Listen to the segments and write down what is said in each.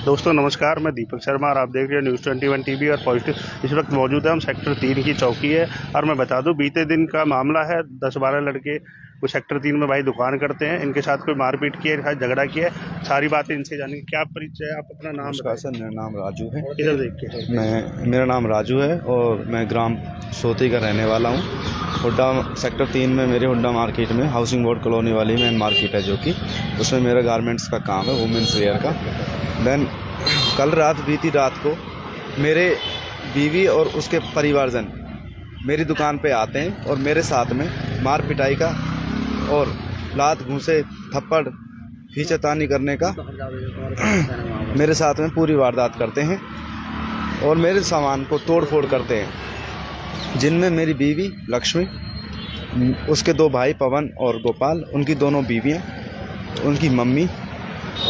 दोस्तों नमस्कार, मैं दीपक शर्मा और आप देख रहे हैं न्यूज़ 21 टीवी और पॉजिटिव। इस वक्त मौजूद है हम सेक्टर 3 की चौकी है और मैं बता दूं बीते दिन का मामला है। 10-12 लड़के वो सेक्टर 3 में भाई दुकान करते हैं, इनके साथ कोई मारपीट की है, झगड़ा किया है। सारी बातें इनसे जानेंगे। क्या परिचय है, आप अपना नाम बताएं। सर मेरा नाम राजू है। इधर देख के मेरा नाम राजू है और मैं ग्राम सोती का रहने वाला हूँ। हुड्डा सेक्टर 3 में मेरे हुड्डा मार्केट में हाउसिंग बोर्ड कॉलोनी वाली मेन मार्केट है, जो कि उसमें मेरा गारमेंट्स का काम है, वुमेंस वेयर का। देन कल रात बीती रात को मेरे बीवी और उसके परिवारजन मेरी दुकान पे आते हैं और मेरे साथ में मार पिटाई का और लात घूंसे थप्पड़ खींचतानी करने का मेरे साथ में पूरी वारदात करते हैं और मेरे सामान को तोड़ फोड़ करते हैं, जिनमें मेरी बीवी लक्ष्मी, उसके 2 भाई पवन और गोपाल, उनकी दोनों बीवियां, उनकी मम्मी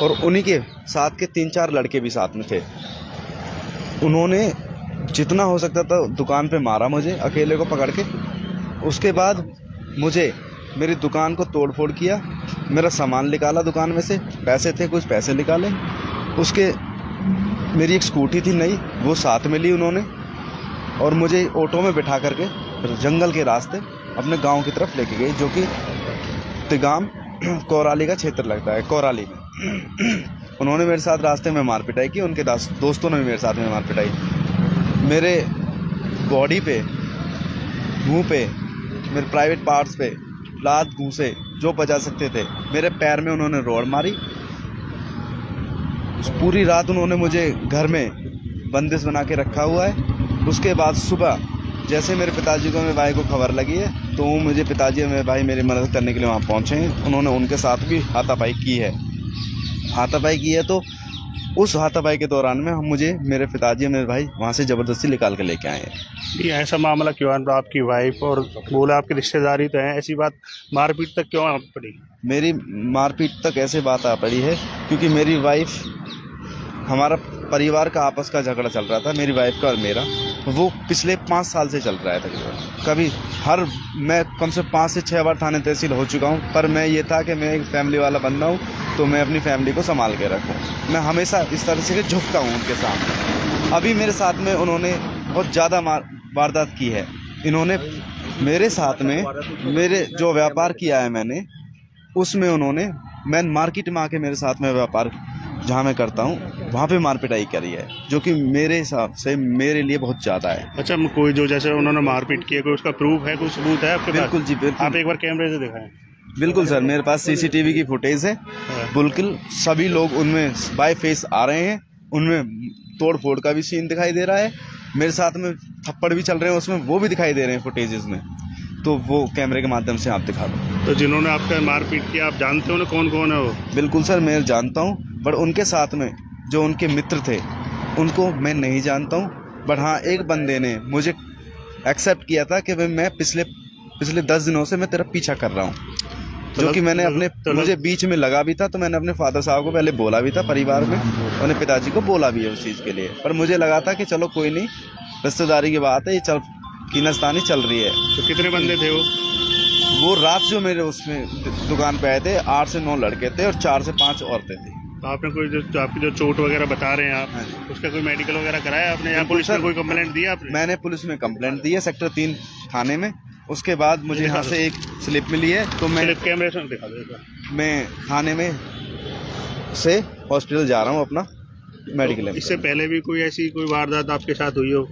और उन्हीं के साथ के 3-4 लड़के भी साथ में थे। उन्होंने जितना हो सकता था दुकान पे मारा मुझे अकेले को पकड़ के। उसके बाद मुझे मेरी दुकान को तोड़ फोड़ किया, मेरा सामान निकाला दुकान में से, पैसे थे कुछ पैसे निकाले। उसके मेरी एक स्कूटी थी नई, वो साथ में ली उन्होंने और मुझे ऑटो में बिठा करके जंगल के रास्ते अपने गांव की तरफ लेके गई, जो कि तिगाम कोराली का क्षेत्र लगता है, कोराली में। उन्होंने मेरे साथ रास्ते में मार पिटाई की, उनके दोस्तों ने भी मेरे साथ में मार पिटाई। मेरे बॉडी पे, मुंह पे, मेरे प्राइवेट पार्ट्स पे लात घूंसे जो बजा सकते थे। मेरे पैर में उन्होंने रोड मारी। पूरी रात उन्होंने मुझे घर में बंदिश बना के रखा हुआ है। उसके बाद सुबह जैसे मेरे पिताजी को, मेरे भाई को खबर लगी है, तो मुझे पिताजी और मेरे भाई मेरी मदद करने के लिए वहाँ पहुँचे हैं। उन्होंने उनके साथ भी हाथापाई की है। तो उस हाथापाई के दौरान में मुझे मेरे पिताजी और मेरे भाई वहाँ से ज़बरदस्ती निकाल के लेके आए हैं। ये ऐसा मामला क्यों है? आपकी वाइफ और बोला आपकी रिश्तेदारी तो है, ऐसी बात मारपीट तक क्यों आ पड़ी? मेरी मारपीट तक ऐसे बात आ पड़ी है क्योंकि मेरी वाइफ, हमारा परिवार का आपस का झगड़ा चल रहा था, मेरी वाइफ का और मेरा, वो पिछले 5 साल से चल रहा है तकरीबन। कभी मैं कम से 5 से 6 बार थाने तहसील हो चुका हूँ, पर मैं ये था कि मैं एक फैमिली वाला बंदा हूँ, तो मैं अपनी फैमिली को संभाल के रखूँ। मैं हमेशा इस तरह से झुकता हूँ उनके सामने। अभी मेरे साथ में उन्होंने बहुत ज़्यादा वारदात की है। इन्होंने मेरे साथ में, मेरे जो व्यापार किया है मैंने, उसमें उन्होंने मैन मार्केट में आके मेरे साथ में व्यापार जहाँ मैं करता हूँ वहाँ पे मार पिटाई करी है, जो कि मेरे हिसाब से मेरे लिए बहुत ज़्यादा है। अच्छा, कोई जो जैसे उन्होंने मारपीट की है, कोई उसका प्रूफ है, कोई सबूत है आपके पास? बिल्कुल जी, बिल्कुल। आप एक बार कैमरे से दिखाएं। बिल्कुल सर, मेरे पास CCTV की फुटेज है। बिल्कुल सभी लोग उनमें बाय फेस आ रहे हैं, उनमें तोड़ फोड़ का भी सीन दिखाई दे रहा है, मेरे साथ में थप्पड़ भी चल रहे हैं उसमें, वो भी दिखाई दे रहे हैं फुटेजेस में। तो वो कैमरे के माध्यम से आप दिखा दो। तो जिन्होंने आपका मारपीट किया, आप जानते हो ना कौन कौन है वो? बिल्कुल सर, मैं जानता हूँ, बट उनके साथ में जो उनके मित्र थे उनको मैं नहीं जानता हूँ। बट हाँ, एक बंदे ने मुझे एक्सेप्ट किया था कि मैं पिछले 10 दिनों से मैं तेरा पीछा कर रहा हूँ, जो कि मैंने मुझे बीच में लगा भी था, तो मैंने अपने फादर साहब को पहले बोला भी था, परिवार में उन्हें पिताजी को बोला भी है उस चीज़ के लिए। पर मुझे लगा था कि चलो कोई नहीं, रिश्तेदारी की बात है, ये चल कीनस्तानी चल रही है। तो कितने बंदे थे वो रात जो मेरे उसमें दुकान पे आए थे, 8 से 9 लड़के थे और 4 से 5 औरतें थी। तो आपने कोई जो आपकी जो चोट वगैरह बता रहे हैं आप, उसका कोई मेडिकल वगैरह कराया आपने, या पुलिस में कोई कंप्लेंट दी आपने? मैंने पुलिस में कंप्लेंट दी है सेक्टर 3 थाने में। उसके बाद मुझे यहाँ से एक स्लिप मिली है, तो मैं कैमरे से दिखा देगा। मैं थाने में से हॉस्पिटल जा रहा हूँ अपना मेडिकल। तो इससे पहले भी कोई ऐसी कोई वारदात आपके साथ हुई हो?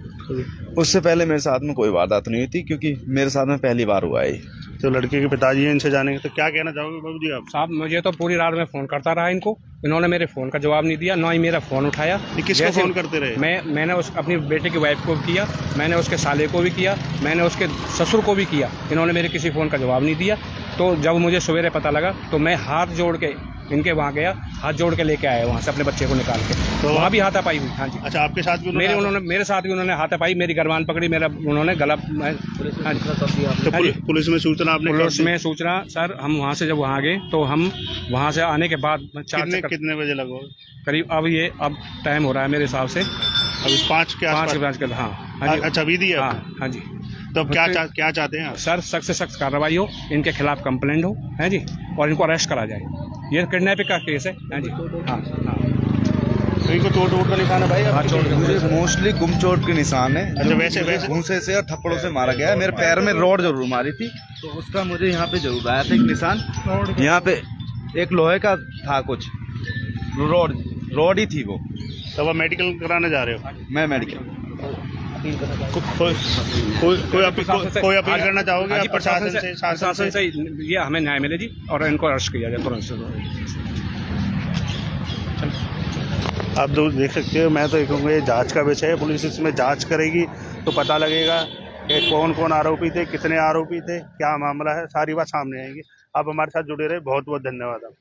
उससे पहले मेरे साथ में कोई वारदात नहीं हुई थी, क्योंकि मेरे साथ में पहली बार हुआ है। तो लड़के के पिताजी हैं, इनसे जानेंगे, तो क्या कहना चाहोगे बाबू जी आप? साहब, मुझे तो पूरी रात में फ़ोन करता रहा इनको, इन्होंने मेरे फ़ोन का जवाब नहीं दिया, ना ही मेरा फ़ोन उठाया। किसको फ़ोन करते रहे? मैंने अपनी बेटे की वाइफ को भी किया, मैंने उसके साले को भी किया, मैंने उसके ससुर को भी किया, इन्होंने मेरे किसी फ़ोन का जवाब नहीं दिया। तो जब मुझे सवेरे पता लगा तो मैं हाथ जोड़ के इनके वहाँ गया, हाथ जोड़ के लेके आया वहाँ से अपने बच्चे को निकाल के। तो वहाँ भी हाथापाई हुई। हाँ जी। अच्छा, आपके साथ भी मेरे साथ भी उन्होंने हाथापाई, मेरी गर्दन पकड़ी, मेरा उन्होंने गला। हाँ जी। तो पुलिस में सूचना आपने? पुलिस में सूचना सर, हम वहाँ से जब वहाँ गए तो हम वहाँ से आने के बाद कितने बजे लगभग करीब, अब टाइम हो रहा है मेरे हिसाब से अभी 5 के आसपास। हाँ। अच्छा, अभी दी है? हाँ जी। तो क्या चाहते हैं आप? सर, सख्त से सख्त कार्रवाई हो, इनके खिलाफ कंप्लेंट हो, है जी, और इनको अरेस्ट करा जाए। ये किडनैपिंग का केस है। हाँ जी। हाँ। इनको चोट वोट का निशान है भाई? हाँ, चोट मुझे मोस्टली गुम चोट के निशान है। अच्छा, वैसे घूंसे से और थप्पड़ों से मारा गया है। मेरे पैर में रॉड जरूर मारी थी, तो उसका मुझे यहाँ पे जरूर आया था एक निशान। यहाँ पे एक लोहे का था, कुछ रॉड ही थी वो। तब आप मेडिकल कराने जा रहे हो? मैं मेडिकल कोई अपील करना चाहोगे आप प्रशासन से? शासन से ये हमें न्याय मिले जी, और इनको अरेस्ट किया जाए तुरंत से। आप देख सकते हो, मैं तो कहूँगा ये जांच का विषय है। पुलिस इसमें जांच करेगी तो पता लगेगा कि कौन कौन आरोपी थे, कितने आरोपी थे, क्या मामला है, सारी बात सामने आएगी। आप हमारे साथ जुड़े रहे, बहुत बहुत धन्यवाद आप।